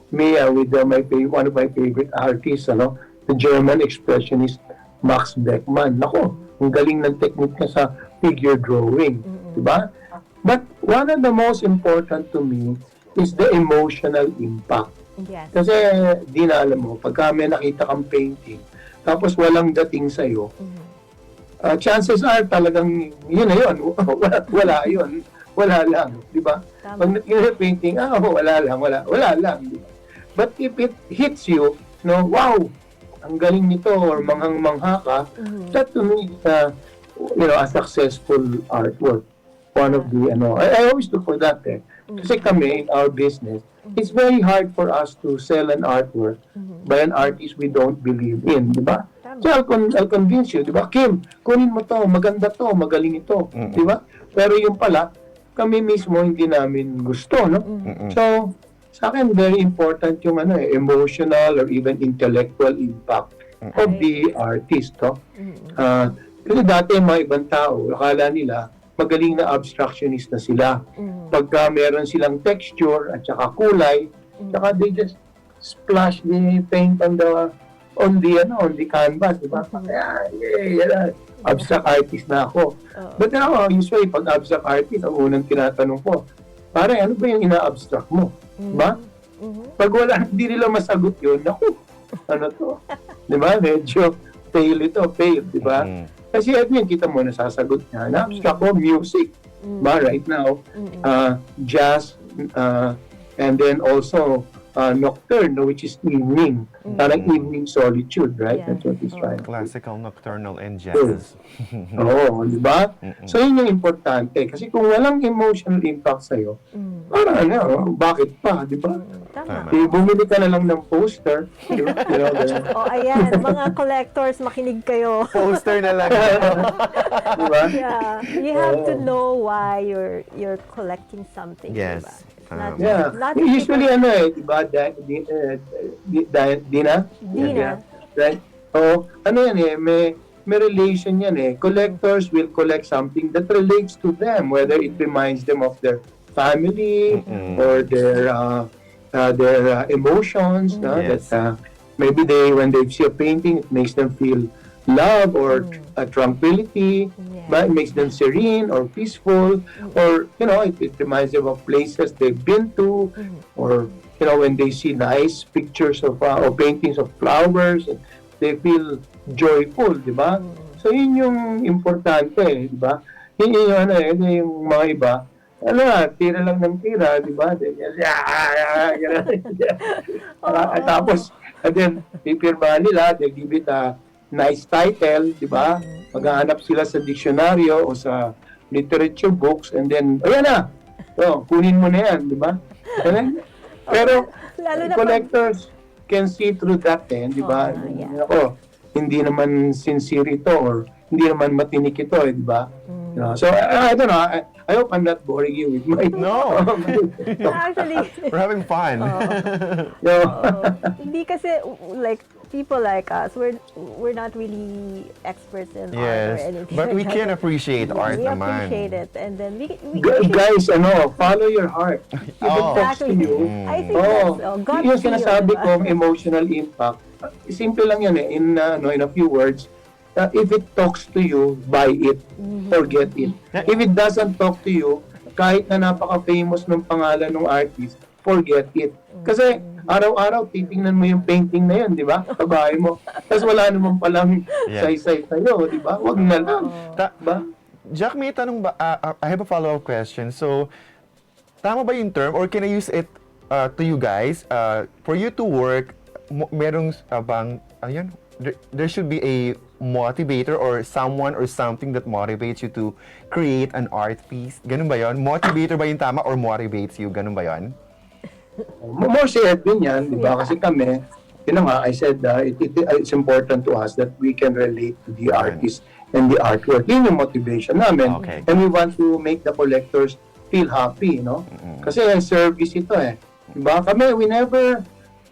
Mia with one of my favorite artists, the German expressionist Max Beckmann. Nako, ang galing ng technique niya sa figure drawing, di ba? But one of the most important to me is the emotional impact. Yes. Kasi, di na alam mo, pagka may nakita kang painting, tapos walang dating sa'yo, chances are talagang, yun na yun, wala yun, wala lang, di ba? Pag yung painting, wala lang, di ba? But if it hits you, wow, ang galing nito, or manghang-mangha ka, that to me is a successful artwork. One of the, I always look for that Kasi kami, in our business, it's very hard for us to sell an artwork by an artist we don't believe in, di ba? So I'll convince you, di ba? Kim, kunin mo to, maganda to, magaling ito, di ba? Pero yung pala, kami mismo hindi namin gusto, no? So, sa akin, very important yung emotional or even intellectual impact of the artist, no? Kasi dati mga ibang tao, akala nila, magaling na abstractionist na sila. Pagka meron silang texture at saka kulay, saka they just splash the paint on the canvas, di ba? Abstract artist na ako. But usually, pag abstract artist, ang unang tinatanong ko, pare, ano ba yung ina-abstract mo? Diba? Pag hindi nila masagot yun, naku, ano to? Di ba? Medyo fail, di ba? Kasi Edwin, kita mo, nasasagot niya. Na-abstract ko, music. Ba, right now, jazz, and then also nocturne, which is evening. Parang evening solitude, right? Yeah. That's what he's trying. Classical, nocturnal, and jazz. Oo, di ba? So, yun yung importante. Kasi kung walang emotional impact sa'yo, parang bakit pa, di ba? Tama. Bumili ka na lang ng poster. Di ba? Ayan, mga collectors, makinig kayo. Poster na lang. Di ba? Yeah, you have to know why you're collecting something. Yes. Diba? Not Usually, di ba, Dinah? Dinah. Right? So, may relation yan Collectors will collect something that relates to them, whether it reminds them of their family or their emotions. Yes. That maybe when they see a painting, it makes them feel love or tranquility. But it makes them serene or peaceful, or it reminds them of places they've been to, or when they see nice pictures of or paintings of flowers, they feel joyful, di ba? So yun yung importante, di ba? Yun yung mga iba, tira lang ng tira, di ba? Tapos, and then, pipirmahan nila, they give it a nice title, di ba? Maghahanap sila sa diksyonaryo o sa literature books, and then, ayan na, kunin mo na yan, di ba? Pero, collectors can see through that, di ba? Hindi naman sincere ito, or hindi naman matinik ito, di ba? So, I don't know, I hope I'm not boring you with my... No! Actually, we're having fun. Hindi kasi, like, people like us, we're not really experts in art or anything. But we like can that. appreciate art We naman. appreciate it, and then we Guys, follow your heart. If it talks to you, I think that's God yung to you, sinasabi diba? kong emotional impact, simple lang yan in a few words. If it talks to you, buy it, forget it. If it doesn't talk to you, kahit na napaka-famous ng pangalan ng artist, forget it. Kasi araw-araw, titingnan mo yung painting na yun, di ba? Sa bahay mo. Tapos wala naman palang say-say sa'yo, di ba? Huwag na lang. Diba? Jack, may tanong ba? I have a follow-up question. So, tama ba yung term, or can I use it to you guys? For you to work, merong bang, there should be a motivator or someone or something that motivates you to create an art piece. Ganun ba yun? Motivator ba yung tama, or motivates you? Ganun ba yun? More si Edwin yan, di ba? Kasi kami, I said it's important to us that we can relate to the artist and the artwork. Yun yung motivation namin. Okay. And we want to make the collectors feel happy, Kasi service ito Di ba? Kami, we never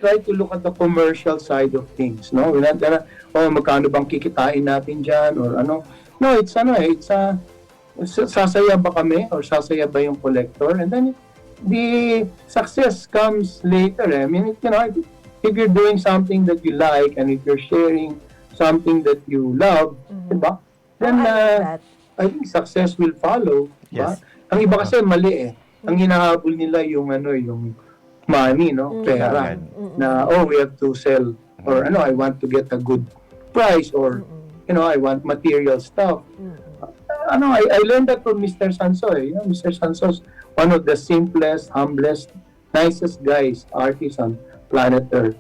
try to look at the commercial side of things, We're not gonna, magkano bang kikitain natin dyan, or ano. No, it's sasaya ba kami, or sasaya ba yung collector? And then, the success comes later. I mean, if you're doing something that you like, and if you're sharing something that you love, diba? Then, I think success will follow. Diba? Yes. Ang iba kasi mali Ang hinahabol nila yung money, pera. Na, we have to sell, or I want to get a good price, or, I want material stuff. I learned that from Mr. Sanso. Mr. Sanso's one of the simplest, humblest, nicest guys, artists on planet Earth.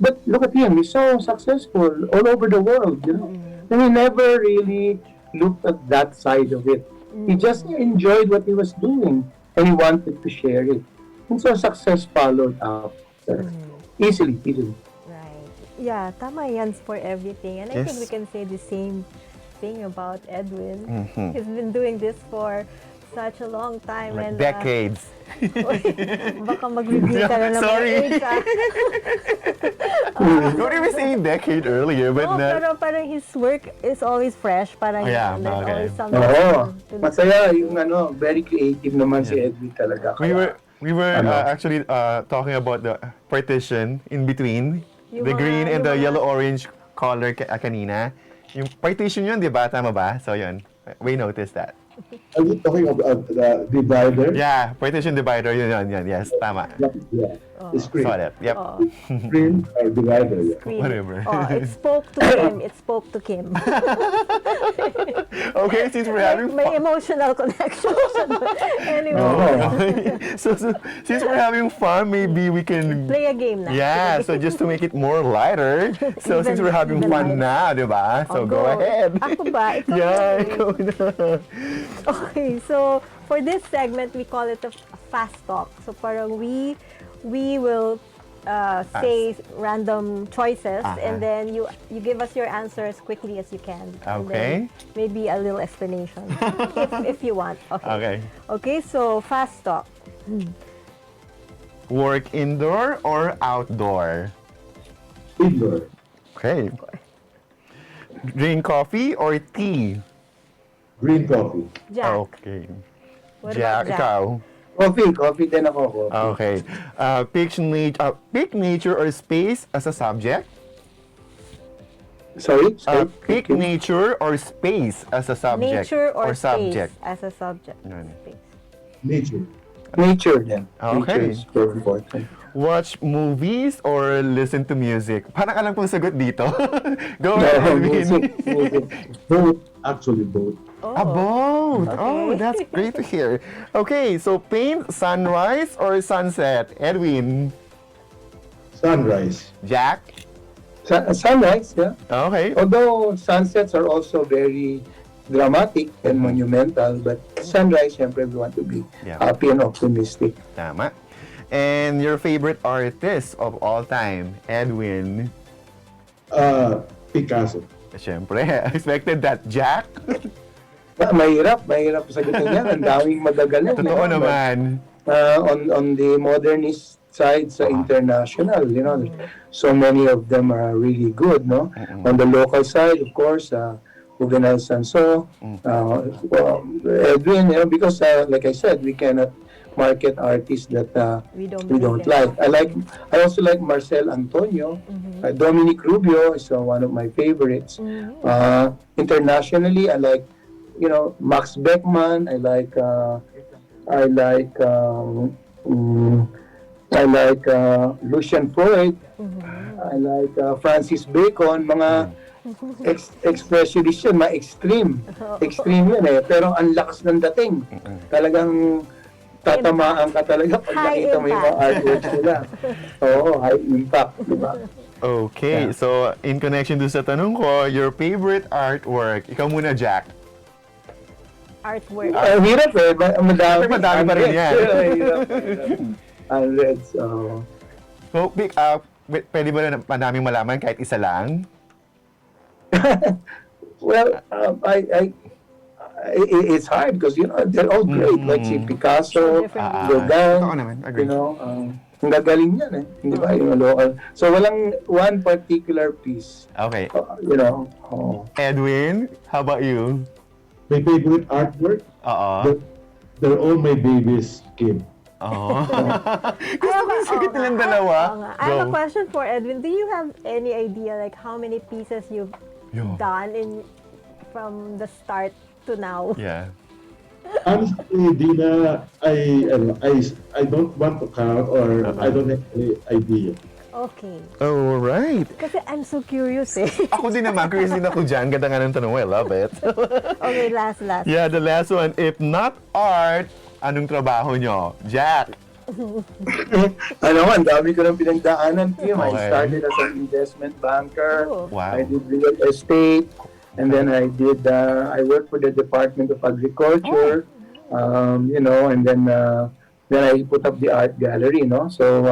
But look at him, he's so successful all over the world, And he never really looked at that side of it. He just enjoyed what he was doing, and he wanted to share it. And so success followed after. Easily. Right. Yeah, tama yan for everything. And I think we can say the same thing about Edwin. He's been doing this for such a long time. Like and decades. Baka mag-reveal ka na ng Sorry. age. Don't even say decade earlier, but pero parang his work is always fresh. Parang there's always something. Masaya yung very creative naman si Edwin talaga. We were actually talking about the partition in between the green and the yellow-orange color kanina. Yung partition yun, di ba? Tama ba? So yun, we noticed that. Are you talking about the divider? Yeah, partition divider, yun. Yes, tama. Yeah. The screen. Saw that, yep. Screen or divider, yeah. Whatever. It spoke to him. It spoke to Kim. Okay, since we're having May emotional connection. Anyway. So since we're having fun, maybe we can Play a game na. Yeah, so just to make it more lighter. So since we're having fun na, di ba? So go ahead. Ako ba? Ikaw Yeah, na. ikaw na. Okay, so for this segment, we call it a fast talk. So parang we will say random choices, and then you give us your answer as quickly as you can. And Okay. then maybe a little explanation if you want. Okay. Okay, so fast talk. Work indoor or outdoor? Indoor. Okay. Drink coffee or tea? Green coffee. Jack. Okay. What Jack, about Jack? ikaw? Coffee din ako. Coffee. Okay. Pick nature or space as a subject? Sorry? Pick nature or space as a subject? Nature or subject? space as a subject? No. Space. Nature. Nature din. Okay. Nature is very important. Watch movies or listen to music? Parang alam kong sagot dito. Go No, ahead, Edwin. music. Both. Actually, both. Both. Okay. Oh, that's great to hear. Okay, so paint sunrise or sunset? Edwin. Sunrise. Jack. Sunrise, yeah. Okay. Although sunsets are also very dramatic and monumental, but sunrise, syempre, we want to be happy and optimistic. Tama. And your favorite artist of all time, Edwin? Picasso. Siyempre, expected that. Jack? Mahirap sagutin yan. Ang daming magagaling. Totoo naman. On the modernist side sa international, so many of them are really good, no? On the local side, of course, Juvenal Sanso, Edwin, because like I said, we cannot market artists that we don't like. I also like Marcel Antonio. Dominic Rubio is one of my favorites. Internationally, I like Max Beckmann. I like Lucian Freud. I like Francis Bacon. Mga expressionist yun, extreme yun pero ang lakas ng dating. Talagang tatamaan ka talaga pag nakita mo yung artworks nila. High impact, di ba? Okay, so in connection to sa tanong ko, your favorite artwork. Ikaw muna, Jack. Artwork. Hirap madami pa rin yan. Hundreds. So, pick up. Pwede ba na madaming malaman kahit isa lang? Well, it's hard because they're all great, like si Picasso, Gauguin, ang gagaling yan hindi ba yung local. So walang one particular piece. Okay. Edwin, how about you? My favorite artwork? They're all my baby's kid. Gusto ko yung sagot nilang dalawa. I have a question for Edwin. Do you have any idea like how many pieces you've done from the start to now? Yeah. Honestly, Dinah, I don't want to count or I don't have any idea. Okay. All right. Kasi I'm so curious Ako din naman, curious din ako dyan. Ganda nga ng tanong, I love it. Okay, last. Yeah, the last one. If not art, anong trabaho nyo? Jack. Ang dami ko ng pinagdaanan, Kim. I started as an investment banker. Wow. I did real estate. And then I worked for the Department of Agriculture. And then I put up the art gallery, So,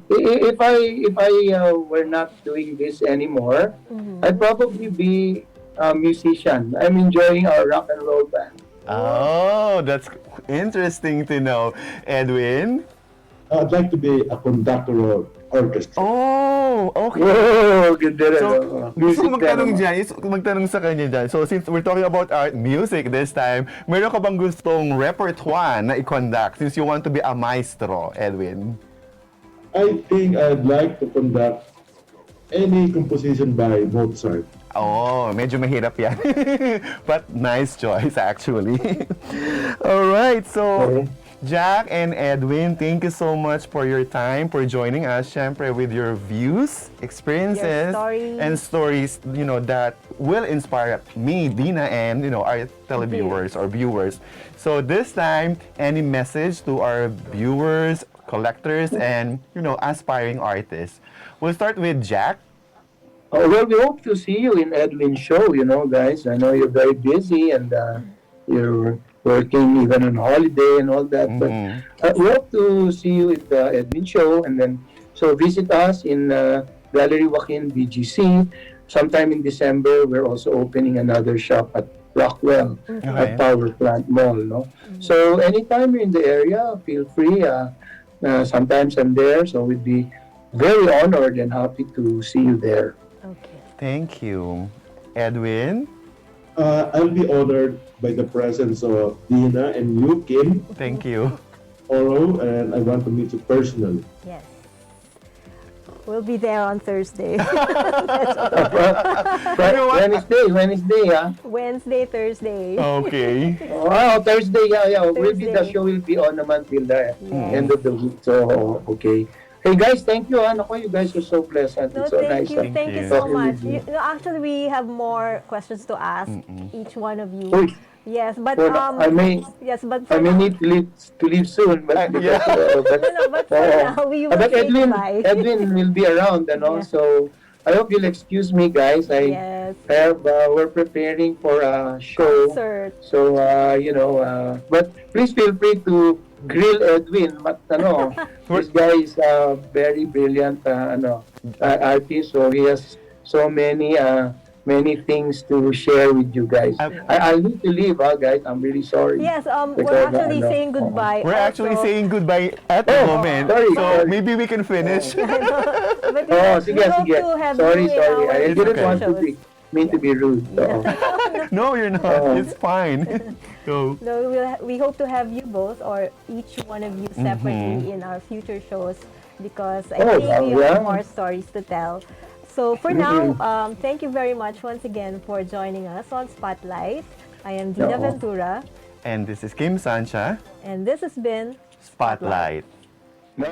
if I were not doing this anymore, I'd probably be a musician. I'm enjoying our rock and roll band. Oh, that's interesting to know. Edwin? I'd like to be a conductor of orchestra. Oh, okay. Oh, ganda rin. So, gusto ko magtanong sa kanya dyan. So, since we're talking about art, music this time, meron ka bang gustong repertoire na i-conduct since you want to be a maestro, Edwin? I think I'd like to conduct any composition by Mozart. Oh, medyo mahirap yan. But nice choice, actually. All right, so Jack and Edwin, thank you so much for your time, for joining us, syempre, with your views, experiences, and stories, that will inspire me, Dinah, and, our televiewers or viewers. So this time, any message to our viewers, collectors, and, aspiring artists? We'll start with Jack. Well, we hope to see you in Edwin's show, guys. I know you're very busy and you're working even on holiday and all that. But we hope to see you at the Edwin show. And then, so visit us in Galerie Joaquin, BGC. Sometime in December, we're also opening another shop at Rockwell at Power Plant Mall. No? So anytime you're in the area, feel free. Sometimes I'm there, so we'd be very honored and happy to see you there. Okay. Thank you. Edwin? I'll be honored by the presence of Dinah and you, Kim, Thank you. tomorrow, and I want to meet you personally. Yes. We'll be there on Thursday. Wednesday, yeah. Wednesday, Thursday. Okay. Oh, Thursday, yeah. Maybe the Thursday. show will be on naman till the Yes. end of the week. So, okay. Hey guys, thank you. Nako, you guys are so pleasant. No, It's so thank nice. you. Thank you you. so Talking much. with you. Actually, we have more questions to ask each one of you. Uy, Yes, but for, I may for may now, need to leave soon, but because, but, but for now, we will but say Edwin goodbye. will be around, Yeah. So I hope you'll excuse me, guys. Yes. We're preparing for a show. Concert. So, but please feel free to grill Edwin. But, this guy is a very brilliant, artist. So, he has so many things to share with you guys. I'll need to leave, guys. I'm really sorry. Yes, we're Because, actually saying goodbye. We're actually also. saying goodbye at the moment. sorry, so sorry. maybe we can finish. But we Sige. hope to have Sorry. you in our I didn't future want to shows. mean to be rude. So. No, you're not. It's fine. So, No, we hope to have you both or each one of you separately in our future shows because I think we have more stories to tell. So for now, thank you very much once again for joining us on Spotlight. I am Dinah Ventura. and this is Kim Sancha. And this has been Spotlight. No?